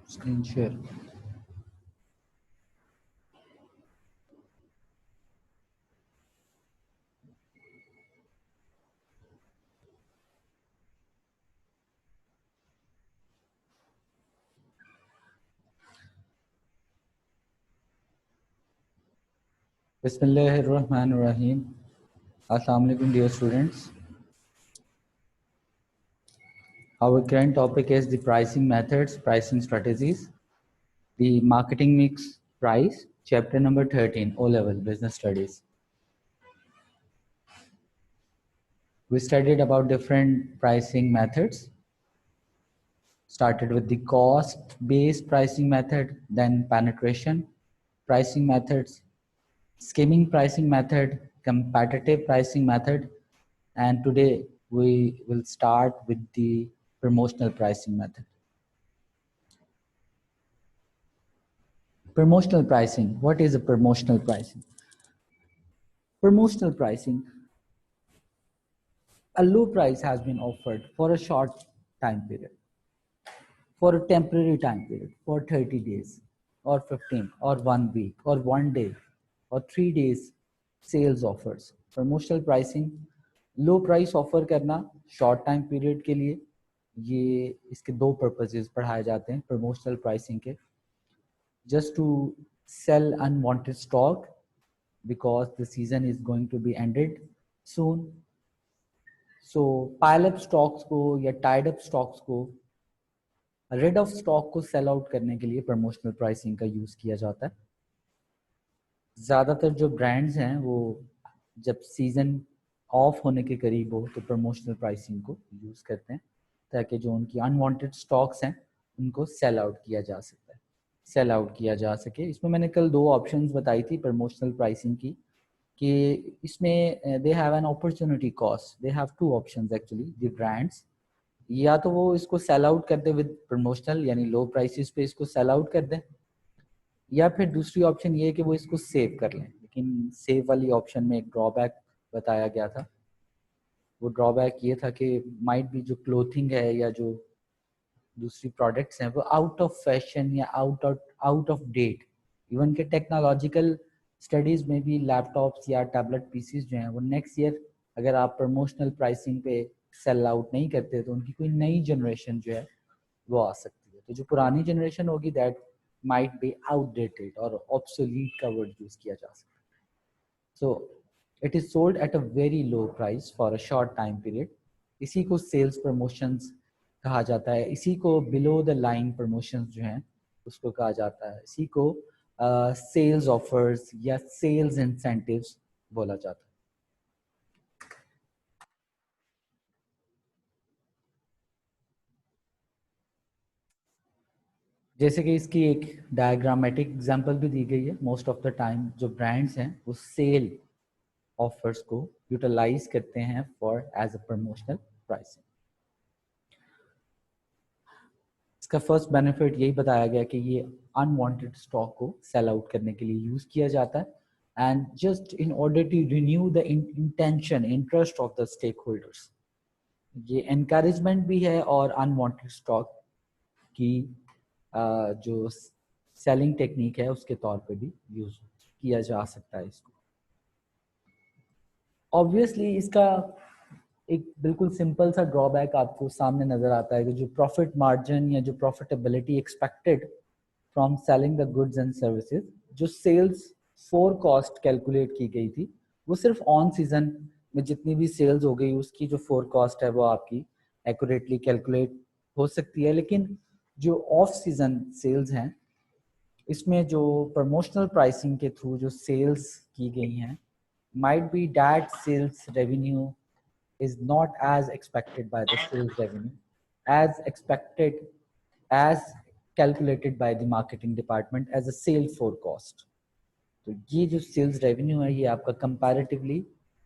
Screen share. Bismillahirrahmanirrahim. Assalamu alaikum, dear students. Our current topic is the pricing methods, pricing strategies, the marketing mix price, chapter number 13, O-level business studies. We studied about different pricing methods. Started with the cost-based pricing method, then penetration pricing methods, skimming pricing method, competitive pricing method, and today we will start with the promotional pricing method. Promotional pricing. What is a promotional pricing? Promotional pricing. A low price has been offered for a short time period, for a temporary time period, for 30 days, or 15, or 1 week, or 1 day, or 3 days sales offers. Promotional pricing, low price offer करना short time period के लिए, ये इसके दो purposes पढ़ाए जाते हैं promotional pricing के. Just to sell unwanted stock because the season is going to be ended soon. So pile up stocks को या tied up stocks को, rid of stock को sell out करने के लिए promotional pricing का यूज किया जाता है. ज़्यादातर जो ब्रांड्स हैं वो जब सीजन ऑफ होने के करीब हो तो प्रमोशनल प्राइसिंग को यूज करते हैं ताकि जो उनकी अनवांटेड स्टॉक्स हैं उनको सेल आउट किया जा सकता है, सेल आउट किया जा सके. इसमें मैंने कल दो ऑप्शंस बताई थी प्रमोशनल प्राइसिंग की कि इसमें they have an opportunity cost. They have two options actually the brands, या तो वो इसको सेल आउट कर दे विद प्रमोशनल यानी लो प्राइसेस पे इसको सेल आउट कर दें, या फिर दूसरी ऑप्शन ये है कि वो इसको सेव कर लें. लेकिन सेव वाली ऑप्शन में एक ड्रॉबैक बताया गया था. वो ड्रॉबैक ये था कि माइट भी जो क्लोथिंग है या जो दूसरी प्रोडक्ट्स हैं वो आउट ऑफ फैशन या आउट ऑफ डेट. इवन के टेक्नोलॉजिकल स्टडीज में भी लैपटॉप्स या टैबलेट पीसीज जो हैं वो नेक्स्ट ईयर अगर आप प्रमोशनल प्राइसिंग पे सेल आउट नहीं करते तो उनकी कोई नई जनरेशन जो है वो आ सकती है. तो जो पुरानी जनरेशन होगी that might be outdated or obsolete का word यूज किया जा सकता है. So it is sold at a very low price for a short time period. इसी को sales promotions कहा जाता है. इसी को below the line promotions जो हैं उसको कहा जाता है. इसी को sales offers या sales incentives बोला जाता है. जैसे कि इसकी एक डायग्रामेटिक एग्जांपल भी दी गई है. मोस्ट ऑफ द टाइम जो ब्रांड्स हैं वो सेल ऑफर्स को यूटिलाइज करते हैं for as a promotional pricing. इसका फर्स्ट बेनिफिट यही बताया गया कि ये अनवांटेड स्टॉक को सेल आउट करने के लिए यूज किया जाता है and just in order to renew the intention interest of the stakeholders. ये एनकरेजमेंट भी है और अनवांटेड स्टॉक की जो सेलिंग टेक्निक है उसके तौर पे भी यूज किया जा सकता है इसको. ऑब्वियसली इसका एक बिल्कुल सिंपल सा ड्रॉबैक आपको सामने नजर आता है कि जो प्रॉफिट मार्जिन या जो profitability expected from selling the goods and services, जो सेल्स फोर कॉस्ट कैलकुलेट की गई थी वो सिर्फ ऑन सीजन में जितनी भी सेल्स हो गई उसकी जो फोर कॉस्ट है वो आपकी एक्यूरेटली कैलकुलेट हो सकती है. लेकिन जो ऑफ सीजन सेल्स हैं इसमें जो प्रमोशनल प्राइसिंग के थ्रू जो सेल्स की गई हैं might be that sales revenue is not as expected by the sales revenue as expected as calculated by the marketing department as a sale forecast. तो ये जो सेल्स रेवेन्यू है ये आपका कंपैरेटिवली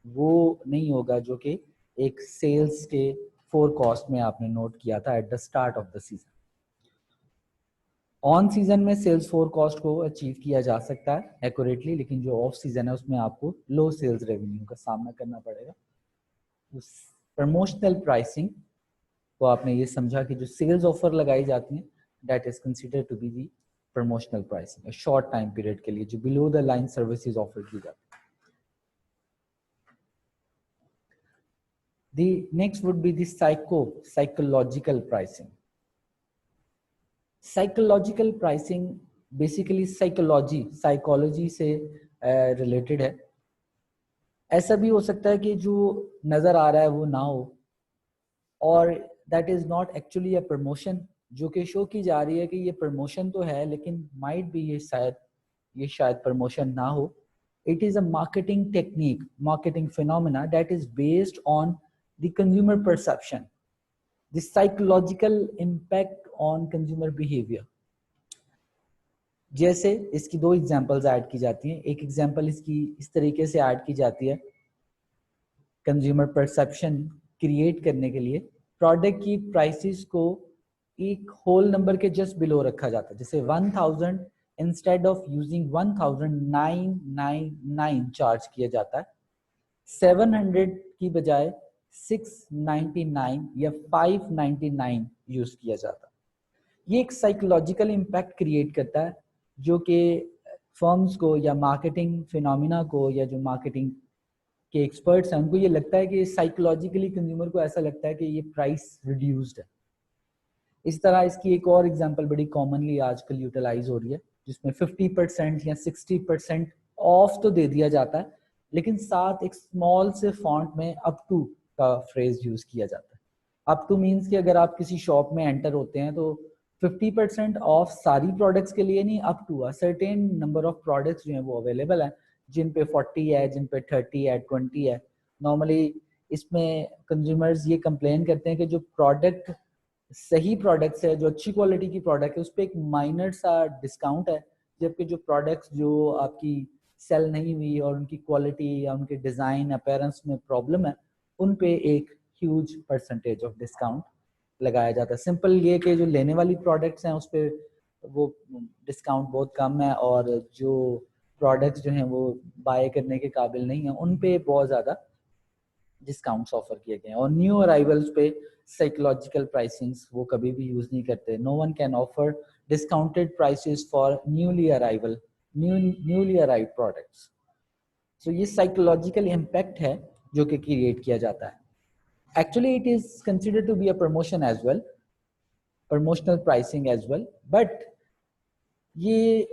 वो नहीं होगा जो कि एक सेल्स के फोरकास्ट में आपने नोट किया था at the start of the season. On season में सेल्स फोरकास्ट को अचीव किया जा सकता है एक्यूरेटली, लेकिन जो ऑफ सीजन है उसमें आपको लो सेल्स रेवेन्यू का सामना करना पड़ेगा. प्रमोशनल प्राइसिंग को आपने ये समझा कि जो सेल्स ऑफर लगाई जाती हैं that is considered to be the promotional pricing, a short time period के लिए जो below the line services offer की जाती है. The next would be the psychological pricing. Psychological pricing basically psychology से related है. ऐसा भी हो सकता है कि जो नजर आ रहा है वो ना हो, और that is not actually a promotion, जो कि शो की जा रही है कि ये प्रमोशन तो है लेकिन माइट भी ये शायद प्रमोशन ना हो. It is a marketing technique, marketing phenomena that is based on the consumer perception, the psychological impact on consumer behavior. जैसे इसकी दो एग्जांपल्स ऐड की जाती हैं. एक एग्जांपल इसकी इस तरीके से ऐड की जाती है कंज्यूमर परसेप्शन क्रिएट करने के लिए. प्रोडक्ट की प्राइसेस को एक होल नंबर के जस्ट बिलो रखा जाता है. जैसे 1000 इंस्टेड ऑफ यूजिंग 1999 चार्ज किया जाता है, 700 की बजाय 699 या 599 यूज किया जाता है. ये एक साइकोलॉजिकल इम्पैक्ट क्रिएट करता है जो कि फर्म्स को या मार्केटिंग फिनोमिना को या जो मार्केटिंग के एक्सपर्ट्स हैं उनको ये लगता है कि साइकोलॉजिकली कंज्यूमर को ऐसा लगता है कि ये प्राइस रिड्यूस्ड है. इस तरह इसकी एक और एग्जांपल बड़ी कॉमनली आजकल यूटिलाइज हो रही है जिसमें 50% या 60% ऑफ तो दे दिया जाता है लेकिन साथ एक स्मॉल से फॉन्ट में अप टू का फ्रेज यूज किया जाता है. अप टू मीन्स कि अगर आप किसी शॉप में एंटर होते हैं तो 50% ऑफ सारी प्रोडक्ट्स के लिए नहीं, up to a certain number of products जो हैं वो अवेलेबल हैं, जिन पे 40 है, जिन पे 30 है, 20 है. नॉर्मली इसमें कंज्यूमर्स ये कंप्लेन करते हैं कि जो प्रोडक्ट सही प्रोडक्ट्स है, जो अच्छी क्वालिटी की प्रोडक्ट है, उस पर एक माइनर सा डिस्काउंट है, जबकि जो प्रोडक्ट्स जो आपकी सेल नहीं हुई और उनकी क्वालिटी या उनके डिज़ाइन अपीयरेंस में प्रॉब्लम है, उन पे एक ह्यूज परसेंटेज ऑफ डिस्काउंट लगाया जाता है. सिंपल ये कि जो लेने वाली प्रोडक्ट्स हैं उस पर वो डिस्काउंट बहुत कम है और जो प्रोडक्ट्स जो हैं वो बाय करने के काबिल नहीं हैं उन पे बहुत ज़्यादा डिस्काउंट्स ऑफर किए गए हैं. और न्यू अराइवल्स पे साइकोलॉजिकल प्राइसिंग्स वो कभी भी यूज़ नहीं करते. No one can offer discounted prices for newly arrival products. So ये साइकोलॉजिकल इम्पैक्ट है जो कि क्रिएट किया जाता है. Actually, it is considered to be a promotion as well, promotional pricing as well. But ये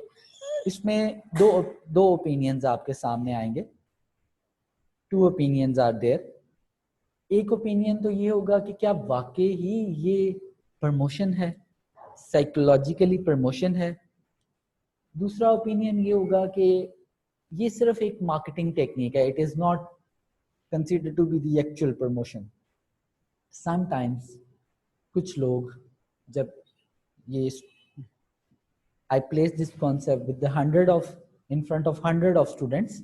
इसमें दो opinions आपके सामने आएंगे. Two opinions are there. एक opinion तो ये होगा कि क्या वाकई ही ये promotion है, psychologically promotion है. दूसरा opinion ये होगा कि ये सिर्फ एक marketing technique है. It is not considered to be the actual promotion. Sometimes कुछ लोग जब ये I place this concept with the in front of 100 of students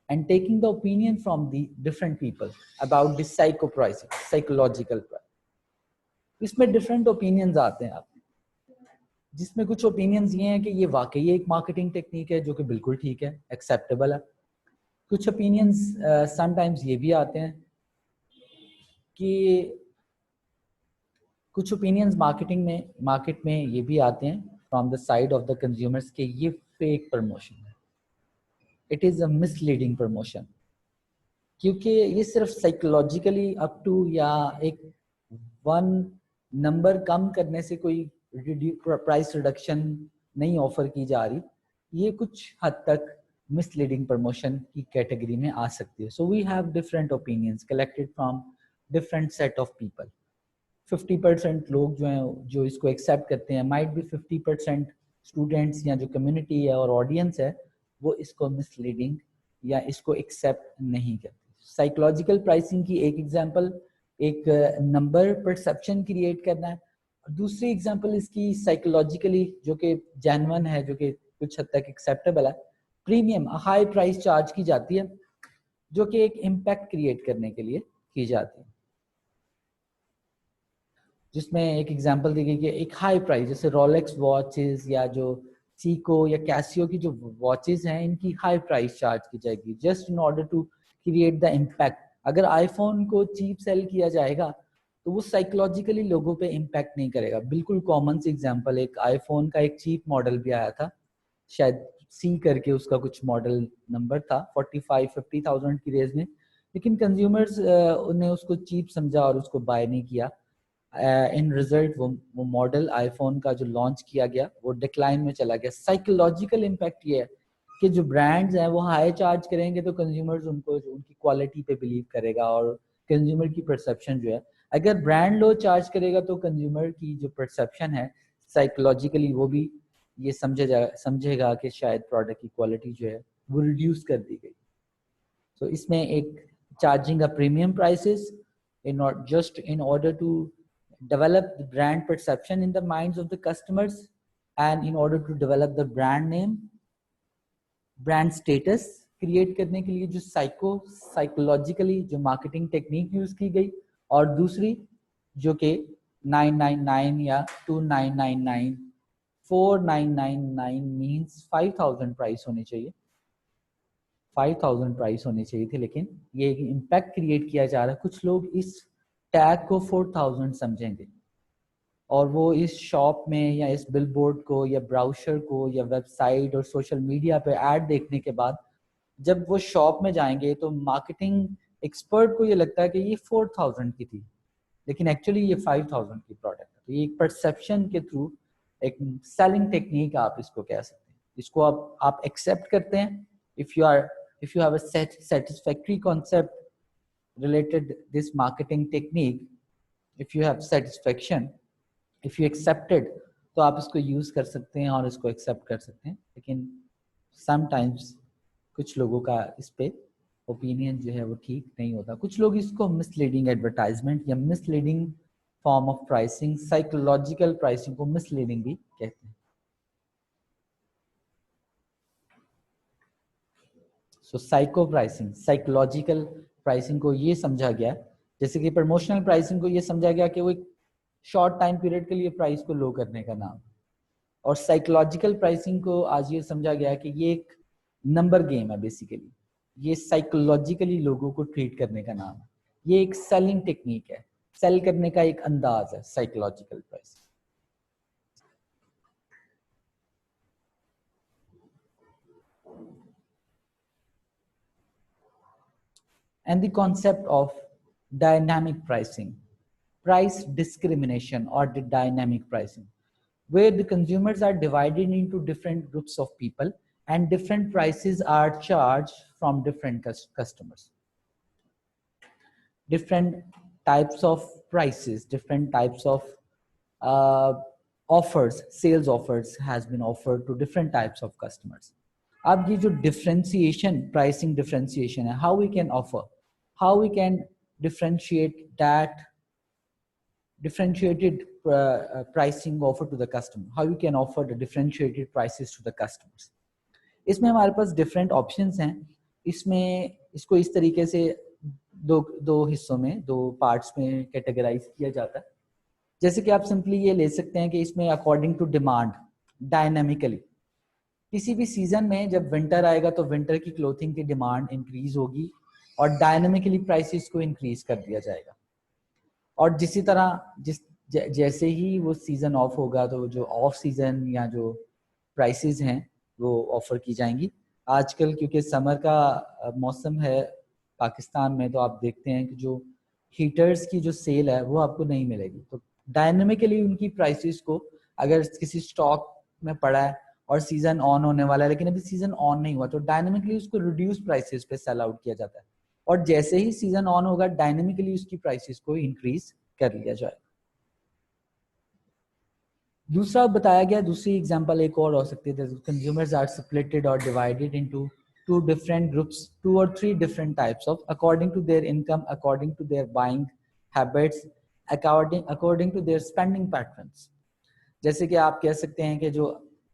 and taking the opinion from the different people about the psychological price. इसमें different opinions आते हैं आप, जिसमें कुछ opinions ये हैं कि ये वाकई एक marketing technique है जो कि बिल्कुल ठीक है, acceptable है. कुछ opinions sometimes ये भी आते हैं कि कुछ ओपिनियंस मार्केट में ये भी आते हैं from the side of the consumers के ये फेक प्रमोशन है, it is a misleading promotion, क्योंकि ये सिर्फ साइकोलॉजिकली अप टू या एक वन नंबर कम करने से कोई प्राइस रिडक्शन नहीं ऑफर की जा रही. ये कुछ हद तक मिसलीडिंग प्रमोशन की कैटेगरी में आ सकती है. So we have different opinions collected from different set of people. 50% लोग जो हैं जो इसको एक्सेप्ट करते हैं, माइट भी 50% स्टूडेंट्स या जो कम्युनिटी है और ऑडियंस है वो इसको मिसलीडिंग या इसको एक्सेप्ट नहीं करते. साइकोलॉजिकल प्राइसिंग की एक एग्जांपल एक नंबर परसेप्शन क्रिएट करना है. दूसरी एग्जांपल इसकी साइकोलॉजिकली जो कि जेन्युइन है, जो कि कुछ हद तक एक्सेप्टेबल है, प्रीमियम हाई प्राइस चार्ज की जाती है जो कि एक इम्पैक्ट क्रिएट करने के लिए की जाती है. जिसमें एक एग्जांपल दी गई कि एक हाई प्राइस जैसे रोलेक्स वॉचेस या जो सीको या कैसियो की जो वॉचेस हैं इनकी हाई प्राइस चार्ज की जाएगी just in order to create the impact. अगर आईफोन को चीप सेल किया जाएगा तो वो साइकोलॉजिकली लोगों पे इम्पैक्ट नहीं करेगा। बिल्कुल कॉमन सी एग्जांपल, एक आईफोन का एक चीप मॉडल भी आया था, शायद सी करके उसका कुछ मॉडल नंबर था, 45-50,000 की रेंज में, लेकिन कंज्यूमर्स ने उसको चीप समझा और उसको बाय नहीं किया। इन रिजल्ट वो मॉडल आईफोन का जो लॉन्च किया गया वो डिक्लाइन में चला गया। साइकोलॉजिकल इम्पैक्ट ये है कि जो ब्रांड्स हैं वो हाई चार्ज करेंगे तो कंज्यूमर्स उनको उनकी क्वालिटी पे बिलीव करेगा, और कंज्यूमर की परसेप्शन जो है, अगर ब्रांड लो चार्ज करेगा तो कंज्यूमर की जो परसेप्शन है साइकोलॉजिकली वो भी ये समझेगा कि शायद प्रोडक्ट की क्वालिटी जो है वो रिड्यूस कर दी गई। तो इसमें एक charging a premium prices in order to develop the brand perception in the minds of the customers, and in order to develop the brand name, brand status create करने के लिए जो साइकोलॉजिकली जो मार्केटिंग टेक्निक यूज की गई, और दूसरी जो कि 999 या 2999, 4999 मींस 5000 प्राइस होनी चाहिए, 5000 प्राइस होनी चाहिए थी, लेकिन ये इम्पैक्ट क्रिएट किया जा रहा है। कुछ लोग इस टैग को 4000 समझेंगे और वो इस शॉप में या इस बिलबोर्ड को या ब्राउज़र को या वेबसाइट और सोशल मीडिया पे ऐड देखने के बाद जब वो शॉप में जाएंगे तो मार्केटिंग एक्सपर्ट को ये लगता है कि ये 4000 की थी, लेकिन एक्चुअली ये 5000 की प्रोडक्ट है। तो ये एक परसेप्शन के थ्रू एक सेलिंग टेक्निक आप इसको कह सकते हैं। इसको आप एक्सेप्ट करते हैं if you have a satisfactory concept related this marketing technique, if you have satisfaction, if you accepted, तो आप इसको यूज कर सकते हैं और इसको एक्सेप्ट कर सकते हैं। लेकिन समटाइम्स कुछ लोगों का इस पे ओपिनियन जो है वो ठीक नहीं होता। कुछ लोग इसको मिसलीडिंग एडवर्टाइजमेंट या misleading form of pricing, psychological pricing को मिसलीडिंग भी कहते हैं। सो साइको प्राइसिंग, साइकोलॉजिकल प्राइसिंग को ये समझा गया, जैसे कि प्रमोशनल प्राइसिंग को ये समझा गया कि वो एक शॉर्ट टाइम पीरियड के लिए प्राइस को लो करने का नाम, और साइकोलॉजिकल प्राइसिंग को आज ये समझा गया कि ये एक नंबर गेम है बेसिकली, ये साइकोलॉजिकली लोगों को ट्रीट करने का नाम है, ये एक सेलिंग टेक्निक है, सेल करने का एक अंदाज है psychological pricing. And the concept of dynamic pricing, price discrimination or the dynamic pricing, where the consumers are divided into different groups of people and different prices are charged from different customers. Different types of prices, different types of offers, sales offers has been offered to different types of customers. अब ये जो differentiation, pricing differentiation है, how we can offer, how we can differentiate that differentiated pricing offer to the customer, how we can offer the differentiated prices to the customers. इसमें हमारे पास different options हैं। इसमें इसको इस तरीके से दो हिस्सों में, दो पार्ट्स में कैटेगराइज किया जाता है। जैसे कि आप सिंपली ये ले सकते हैं कि इसमें अकॉर्डिंग टू डिमांड, डायनामिकली किसी भी सीजन में जब विंटर आएगा तो विंटर की क्लोथिंग की डिमांड इंक्रीज होगी और डायनामिकली प्राइसेस को इंक्रीज कर दिया जाएगा। और जिसी तरह जैसे ही वो सीजन ऑफ होगा तो जो ऑफ सीजन या जो प्राइसेस हैं वो ऑफर की जाएंगी। आजकल क्योंकि समर का मौसम है पाकिस्तान में, तो आप देखते हैं कि जो हीटर्स की जो सेल है वो आपको नहीं मिलेगी, तो डायनेमिकली उनकी प्राइसेस को, अगर किसी स्टॉक में पड़ा है और सीजन ऑन होने वाला है लेकिन अभी सीजन ऑन नहीं हुआ, तो डायनेमिकली उसको रिड्यूस प्राइसेस पे सेल आउट किया जाता है, और जैसे ही सीजन ऑन होगा डायनेमिकली उसकी प्राइसेस को इंक्रीज कर लिया जाए। दूसरा बताया गया, दूसरी एग्जांपल एक और हो सकती है, कंज्यूमर्स आर स्प्लिटेड और divided into two different groups, 2 or 3 different types of, according to their income, according to their buying habits, according to their spending patterns. जैसे कि आप कह सकते हैं कि जो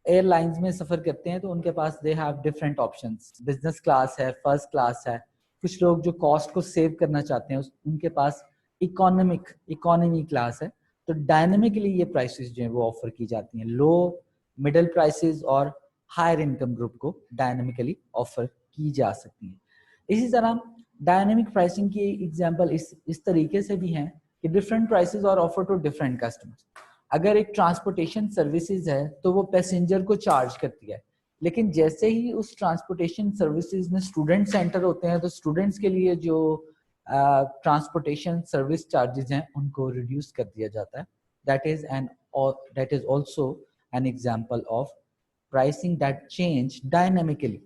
एयरलाइंस में सफर करते हैं तो उनके पास they have different options, business class है, फर्स्ट क्लास है। कुछ लोग जो कॉस्ट को सेव करना चाहते हैं उनके पास इकोनॉमी क्लास है। तो डायनेमिकली ये प्राइसेस जो है वो ऑफर की जाती हैं, लो मिडिल प्राइसेस और हायर इनकम ग्रुप को डायनेमिकली ऑफर की जा सकती है। इसी तरह डायनेमिक प्राइसिंग की एग्जांपल इस तरीके से भी हैं कि different prices are offer to different customers. अगर एक ट्रांसपोर्टेशन सर्विसेज है तो वो पैसेंजर को चार्ज करती है, लेकिन जैसे ही उस ट्रांसपोर्टेशन सर्विसेज में स्टूडेंट सेंटर होते हैं तो स्टूडेंट्स के लिए जो ट्रांसपोर्टेशन सर्विस चार्जेस हैं उनको रिड्यूस कर दिया जाता है। That is also an example of pricing that change dynamically.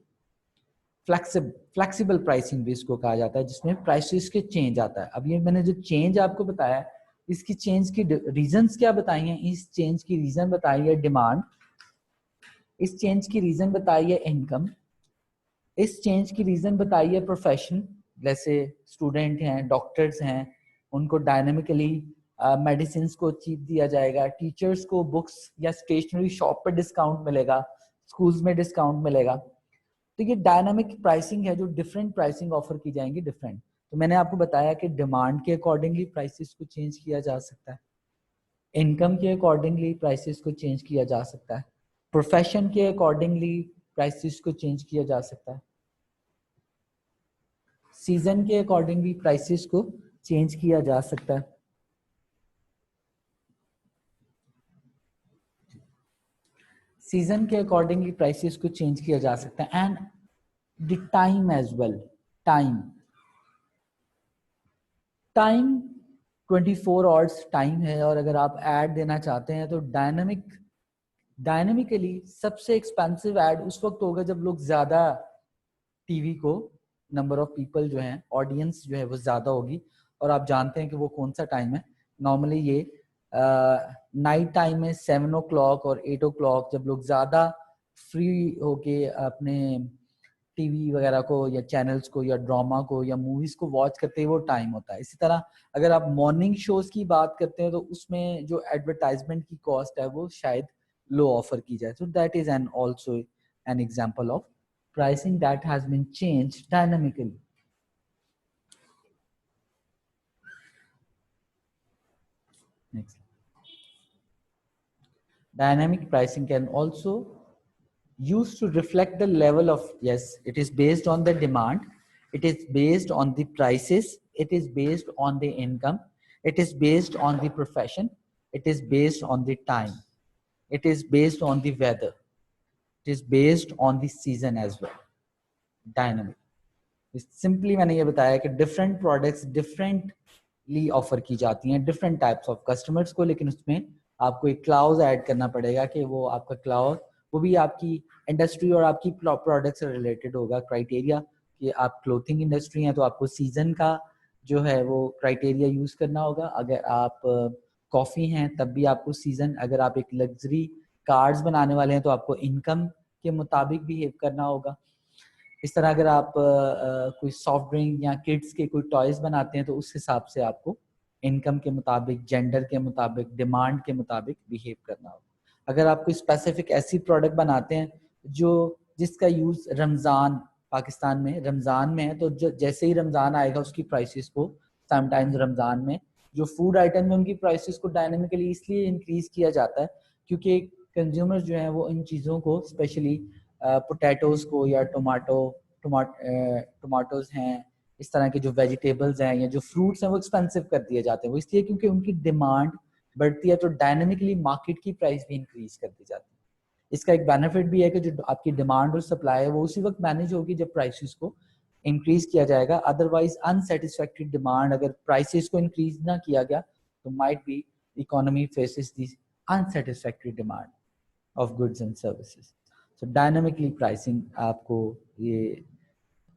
Flexible pricing भी इसको कहा जाता है, जिसमें प्राइसेस के चेंज आता है। अब ये मैंने जो चेंज आपको बताया, इसकी चेंज की रीजंस क्या बताई हैं? इस चेंज की रीजन बताई है डिमांड, इस चेंज की रीजन बताई है इनकम, इस चेंज की रीजन बताई है प्रोफेशन, जैसे स्टूडेंट हैं, डॉक्टर्स हैं, उनको डायनेमिकली मेडिसिन को चीप दिया जाएगा, टीचर्स को बुक्स या स्टेशनरी शॉप पर डिस्काउंट मिलेगा, स्कूल्स में डिस्काउंट मिलेगा। तो ये डायनामिक प्राइसिंग है, जो डिफरेंट प्राइसिंग ऑफर की जाएंगी डिफरेंट। तो मैंने आपको बताया कि डिमांड के अकॉर्डिंगली प्राइसेस को चेंज किया जा सकता है, इनकम के अकॉर्डिंगली प्राइसेस को चेंज किया जा सकता है, प्रोफेशन के अकॉर्डिंगली प्राइसेस को चेंज किया जा सकता है, सीजन के अकॉर्डिंगली प्राइसेस को चेंज किया जा सकता है। सीजन के अकॉर्डिंगली प्राइसेस को चेंज किया जा सकता है। And the time as well, time 24 hours time है, और अगर आप ऐड देना चाहते हैं तो डायनेमिकली सबसे एक्सपेंसिव ऐड उस वक्त होगा जब लोग ज्यादा टीवी को, नंबर ऑफ पीपल जो है, ऑडियंस जो है वो ज्यादा होगी। और आप जानते हैं कि वो कौन सा टाइम है, नॉर्मली ये नाइट टाइम में 7 o'clock और 8 o'clock, जब लोग ज्यादा फ्री होके अपने टीवी वगैरह को या चैनल्स को या ड्रामा को या मूवीज को वॉच करते हैं, वो टाइम होता है। इसी तरह अगर आप मॉर्निंग शोज की बात करते हैं तो उसमें जो एडवर्टाइजमेंट की कॉस्ट है वो शायद लो ऑफर की जाए। So that is an also an example of pricing that has been changed dynamically. Next. Dynamic pricing can also used to reflect the level of, yes, it is based on the demand, it is based on the prices, it is based on the income, it is based on the profession, it is based on the time, it is based on the weather, it is based on the season as well. Dynamic. Simply मैंने ये बताया कि different products differently offer की जाती हैं different types of customers को, लेकिन उसमें आपको एक क्लाउज ऐड करना पड़ेगा कि वो आपका क्लाउज वो भी आपकी इंडस्ट्री और आपकी प्रोडक्ट से रिलेटेड होगा। क्राइटेरिया कि आप क्लोथिंग इंडस्ट्री हैं तो आपको सीजन का जो है वो क्राइटेरिया यूज करना होगा। अगर आप कॉफी हैं तब भी आपको सीजन, अगर आप एक लग्जरी कार्ड्स बनाने वाले हैं तो आपको इनकम के मुताबिक बिहेव करना होगा। इस तरह अगर आप कोई सॉफ्ट ड्रिंक या किड्स के कोई टॉयज बनाते हैं तो उस हिसाब से आपको इनकम के मुताबिक, जेंडर के मुताबिक, डिमांड के मुताबिक बिहेव करना होगा। अगर आप कोई स्पेसिफिक ऐसी प्रोडक्ट बनाते हैं जो जिसका यूज रमज़ान, पाकिस्तान में रमज़ान में है, तो जैसे ही रमज़ान आएगा उसकी प्राइसेस को समटाइम्स रमज़ान में जो फूड आइटम में उनकी प्राइसेस को डायनेमिकली इसलिए इंक्रीज किया जाता है क्योंकि कंज्यूमर्स जो हैं वो इन चीज़ों को, स्पेशली पोटैटोज को या टोमाटोज हैं, इस तरह के जो वेजिटेबल्स हैं या जो फ्रूट्स हैं वो एक्सपेंसिव कर दिए जाते हैं। वो इसलिए क्योंकि उनकी डिमांड बढ़ती है तो डायनेमिकली मार्केट की प्राइस भी इंक्रीज कर दी जाती है। इसका एक बेनिफिट भी है कि जो आपकी डिमांड और सप्लाई है वो उसी वक्त मैनेज होगी जब प्राइसेस को इंक्रीज किया जाएगा। अदरवाइज अनसेटिस्फैक्टरी डिमांड, अगर प्राइसेस को इंक्रीज ना किया गया तो might be economy faces this unsatisfactory demand of goods and services. So dynamically pricing आपको ये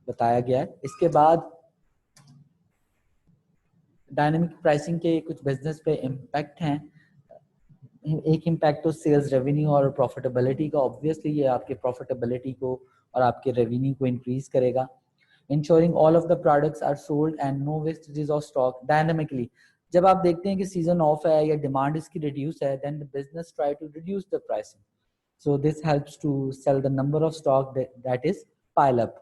बताया गया है। इसके बाद डायनामिक प्राइसिंग के कुछ बिजनेस पे इम्पैक्ट हैं। एक इम्पैक्ट तो सेल्स रेवेन्यू और प्रॉफिटेबिलिटी का, ऑब्वियसली ये आपके प्रॉफिटेबिलिटी को और आपके रेवेन्यू को इंक्रीज करेगा। Ensuring all of the products are sold and no wastages of stock dynamically. जब आप देखते हैं कि सीजन ऑफ है या डिमांड इसकी रिड्यूस है, then the business try to reduce the pricing. So this helps to sell the number of stock that is pile up,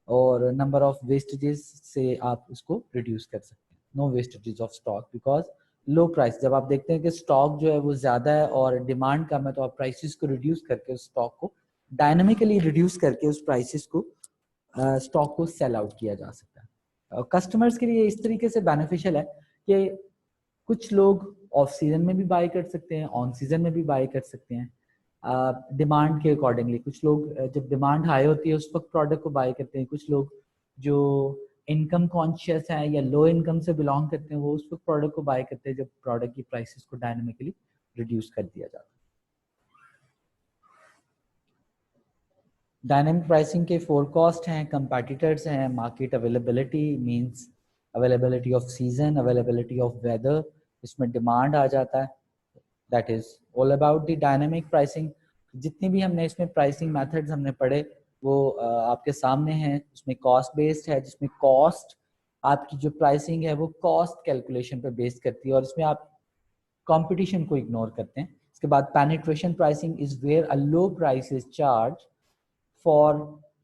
और number of wastages से आप उसको reduce कर सकते हैं। No wastages of stock because low price। जब आप देखते हैं कि stock जो है वो ज़्यादा है और demand कम है तो आप prices को reduce करके उस stock को dynamically reduce करके उस prices को stock को sell out किया जा सकता है। Customers के लिए इस तरीके से beneficial है कि कुछ लोग ऑफ सीजन में भी बाय कर सकते हैं, ऑन सीजन में भी बाय कर सकते हैं, डिमांड के अकॉर्डिंगली। कुछ लोग जब डिमांड हाई होती है उस वक्त प्रोडक्ट को बाय करते हैं, कुछ लोग जो इनकम कॉन्शियस है या लो इनकम से बिलोंग करते हैं वो उस वक्त प्रोडक्ट को बाय करते हैं जब प्रोडक्ट की प्राइसेस को डायनेमिकली रिड्यूस कर दिया जाता है। डायनेमिक प्राइसिंग के फोर कॉस्ट हैं, कंपेटिटर्स हैं, market availability means availability of season, availability of weather, इसमें डिमांड आ जाता है। That is all about the dynamic pricing. जितनी भी हमने इसमें प्राइसिंग मेथड्स हमने पढ़े वो आपके सामने हैं। उसमें कॉस्ट बेस्ड है, जिसमें कॉस्ट आपकी जो प्राइसिंग है वो कॉस्ट कैलकुलेशन पर बेस्ड करती है और इसमें आप कंपटीशन को इग्नोर करते हैं। इसके बाद penetration pricing is where a low price is charge for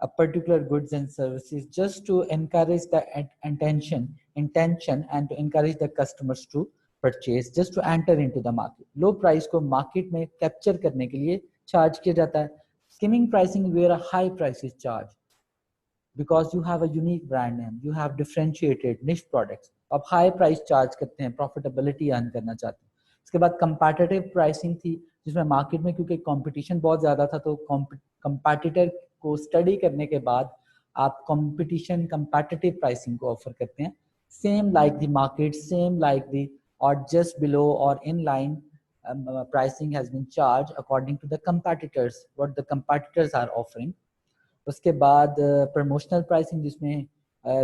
a particular goods and services just to encourage the intention and to encourage the customers to purchase, just to enter into the market. Low price को market में capture करने के लिए charge किया जाता है। Skimming pricing where a high price is charged because you have a unique brand name, you have differentiated niche products, आप high price charge करते हैं, profitability earn करना चाहते हैं। इसके बाद competitive pricing थी जिसमें मार्केट में क्योंकि कंपटीशन बहुत ज़्यादा था तो कंपैटिटर को स्टडी करने के बाद आप competitive प्राइसिंग को ऑफर करते हैं। Same like the market, same like the और जस्ट बिलो और in line pricing has been charged according to the competitors, what the competitors are offering. उसके बाद प्रमोशनल प्राइसिंग जिसमें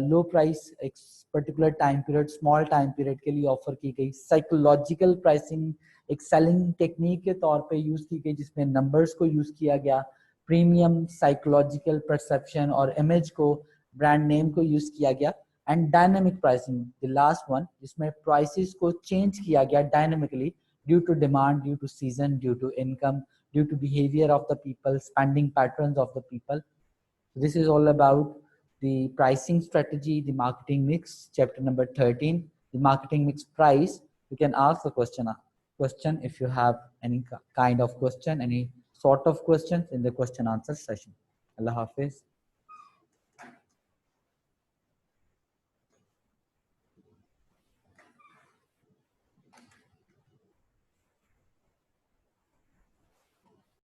लो प्राइस एक particular time period, small time period के लिए offer की गई। साइकोलॉजिकल प्राइसिंग एक सेलिंग टेक्निक के तौर पे यूज की गई जिसमें नंबर्स को यूज किया गया। प्रीमियम साइकोलॉजिकल परसेप्शन और इमेज को, ब्रांड नेम को यूज किया गया। And dynamic pricing the last one जिसमें प्राइसेस को चेंज किया गया dynamically due to demand, due to season, due to income, due to behaviour of the people, spending patterns of the people. This is all about the pricing strategy, the marketing mix, chapter number 13, the marketing mix price. You can ask the question if you have any kind of question, any sort of questions in the question answer session. Allah Hafiz.